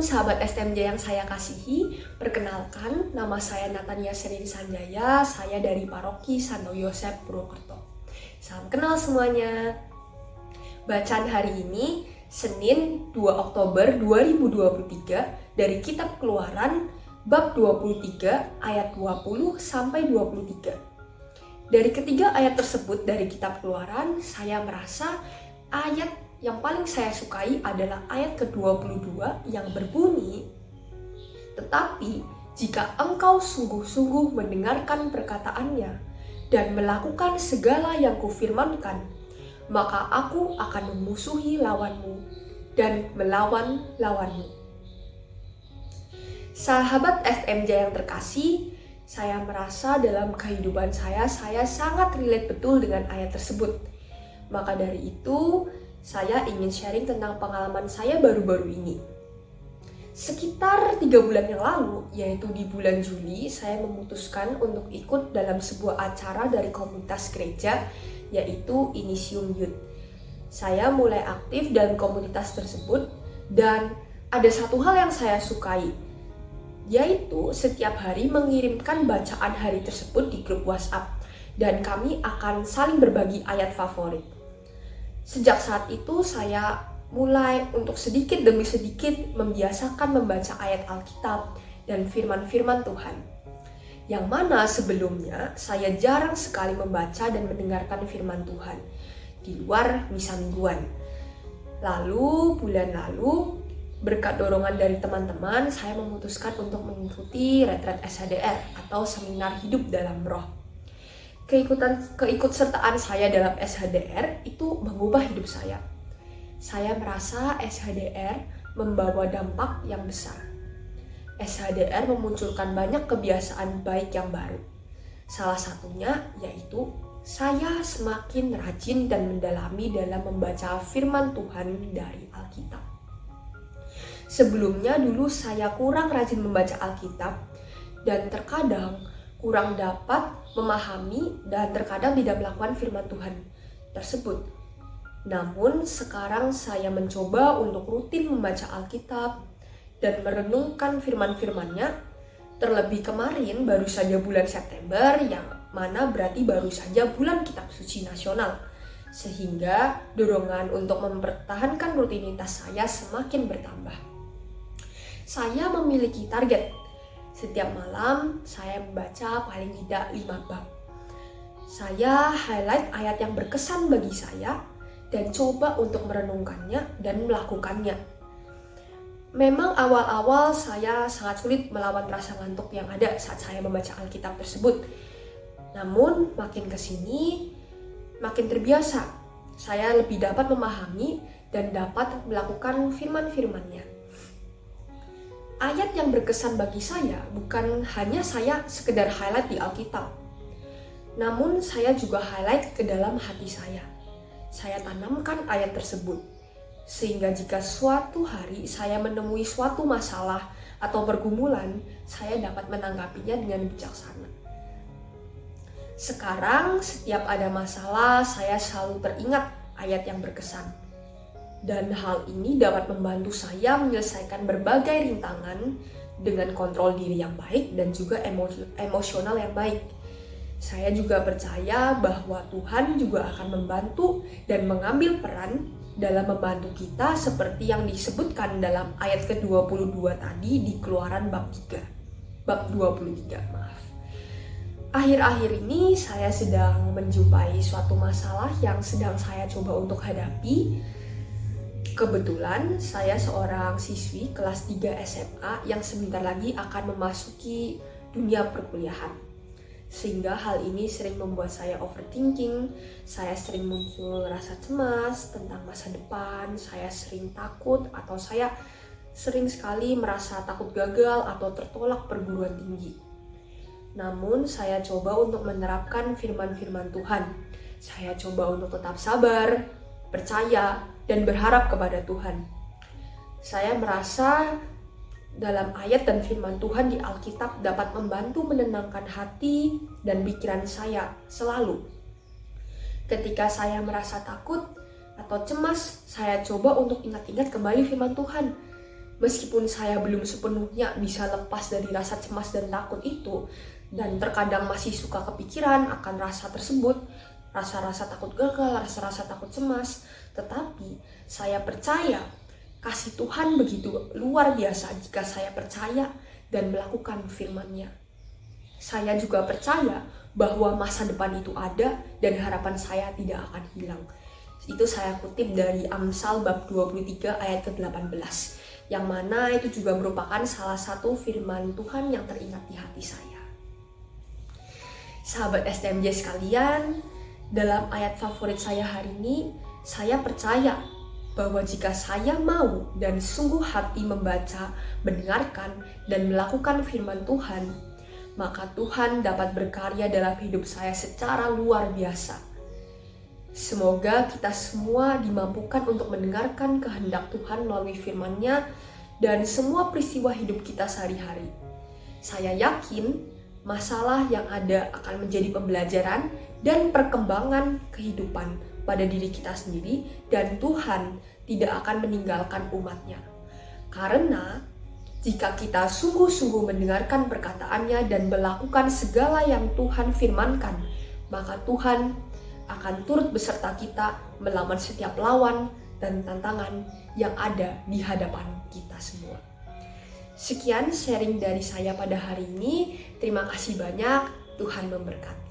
sahabat STMJ yang saya kasihi, perkenalkan nama saya Natania Serin Sanjaya, saya dari Paroki Santo Yosef Purwokerto. Salam kenal semuanya. Bacaan hari ini Senin 2 Oktober 2023 dari Kitab Keluaran bab 23 ayat 20 sampai 23. Dari ketiga ayat tersebut dari Kitab Keluaran, saya merasa ayat yang paling saya sukai adalah ayat ke-22 yang berbunyi, "Tetapi jika engkau sungguh-sungguh mendengarkan perkataannya dan melakukan segala yang kufirmankan, maka aku akan memusuhi lawanmu dan melawan lawanmu." Sahabat SMJ yang terkasih, saya merasa dalam kehidupan saya sangat relate betul dengan ayat tersebut. Maka dari itu, saya ingin sharing tentang pengalaman saya baru-baru ini. Sekitar 3 bulan yang lalu, yaitu di bulan Juli, saya memutuskan untuk ikut dalam sebuah acara dari komunitas gereja, yaitu Initium Youth. Saya mulai aktif dalam komunitas tersebut, dan ada satu hal yang saya sukai, yaitu setiap hari mengirimkan bacaan hari tersebut di grup WhatsApp, dan kami akan saling berbagi ayat favorit. Sejak saat itu saya mulai untuk sedikit demi sedikit membiasakan membaca ayat Alkitab dan firman-firman Tuhan. Yang mana sebelumnya saya jarang sekali membaca dan mendengarkan firman Tuhan di luar misa mingguan. Lalu bulan lalu berkat dorongan dari teman-teman, saya memutuskan untuk mengikuti retret SHDR atau seminar hidup dalam roh. Keikutsertaan saya dalam SHDR itu mengubah hidup saya. Saya merasa SHDR membawa dampak yang besar. SHDR memunculkan banyak kebiasaan baik yang baru. Salah satunya yaitu saya semakin rajin dan mendalami dalam membaca firman Tuhan dari Alkitab. Sebelumnya dulu saya kurang rajin membaca Alkitab dan terkadang kurang dapat memahami dan terkadang tidak melakukan firman Tuhan tersebut. Namun sekarang saya mencoba untuk rutin membaca Alkitab dan merenungkan firman-firmannya. Terlebih kemarin baru saja bulan September, yang mana berarti baru saja bulan Kitab Suci Nasional. Sehingga dorongan untuk mempertahankan rutinitas saya semakin bertambah. Saya memiliki target. Setiap malam saya membaca paling tidak 5 bab. Saya highlight ayat yang berkesan bagi saya dan coba untuk merenungkannya dan melakukannya. Memang awal-awal saya sangat sulit melawan rasa ngantuk yang ada saat saya membaca Alkitab tersebut. Namun makin kesini makin terbiasa. Saya lebih dapat memahami dan dapat melakukan firman-firmannya. Ayat yang berkesan bagi saya bukan hanya saya sekedar highlight di Alkitab, namun saya juga highlight ke dalam hati saya. Saya tanamkan ayat tersebut, sehingga jika suatu hari saya menemui suatu masalah atau pergumulan, saya dapat menanggapinya dengan bijaksana. Sekarang setiap ada masalah, saya selalu teringat ayat yang berkesan. Dan hal ini dapat membantu saya menyelesaikan berbagai rintangan dengan kontrol diri yang baik dan juga emosional yang baik. Saya juga percaya bahwa Tuhan juga akan membantu dan mengambil peran dalam membantu kita seperti yang disebutkan dalam ayat ke-22 tadi di Keluaran bab 23. Akhir-akhir ini saya sedang menjumpai suatu masalah yang sedang saya coba untuk hadapi. Kebetulan saya seorang siswi kelas 3 SMA yang sebentar lagi akan memasuki dunia perkuliahan. Sehingga hal ini sering membuat saya overthinking, saya sering muncul rasa cemas tentang masa depan, saya sering takut atau saya sering sekali merasa takut gagal atau tertolak perguruan tinggi. Namun saya coba untuk menerapkan firman-firman Tuhan. Saya coba untuk tetap sabar, percaya, dan berharap kepada Tuhan. Saya merasa dalam ayat dan firman Tuhan di Alkitab dapat membantu menenangkan hati dan pikiran saya selalu. Ketika saya merasa takut atau cemas, saya coba untuk ingat-ingat kembali firman Tuhan. Meskipun saya belum sepenuhnya bisa lepas dari rasa cemas dan takut itu, dan terkadang masih suka kepikiran akan rasa tersebut, rasa-rasa takut gagal, rasa-rasa takut cemas, tetapi saya percaya kasih Tuhan begitu luar biasa jika saya percaya dan melakukan firman-Nya. Saya juga percaya bahwa masa depan itu ada dan harapan saya tidak akan hilang. Itu saya kutip dari Amsal bab 23 ayat ke-18, yang mana itu juga merupakan salah satu firman Tuhan yang teringat di hati saya. Sahabat STMJ sekalian, dalam ayat favorit saya hari ini, saya percaya bahwa jika saya mau dan sungguh hati membaca, mendengarkan, dan melakukan firman Tuhan, maka Tuhan dapat berkarya dalam hidup saya secara luar biasa. Semoga kita semua dimampukan untuk mendengarkan kehendak Tuhan melalui firman-Nya dan semua peristiwa hidup kita sehari-hari. Saya yakin masalah yang ada akan menjadi pembelajaran dan perkembangan kehidupan pada diri kita sendiri, dan Tuhan tidak akan meninggalkan umat-Nya. Karena jika kita sungguh-sungguh mendengarkan perkataan-Nya dan melakukan segala yang Tuhan firmankan, maka Tuhan akan turut beserta kita melawan setiap lawan dan tantangan yang ada di hadapan kita semua. Sekian sharing dari saya pada hari ini. Terima kasih banyak. Tuhan memberkati.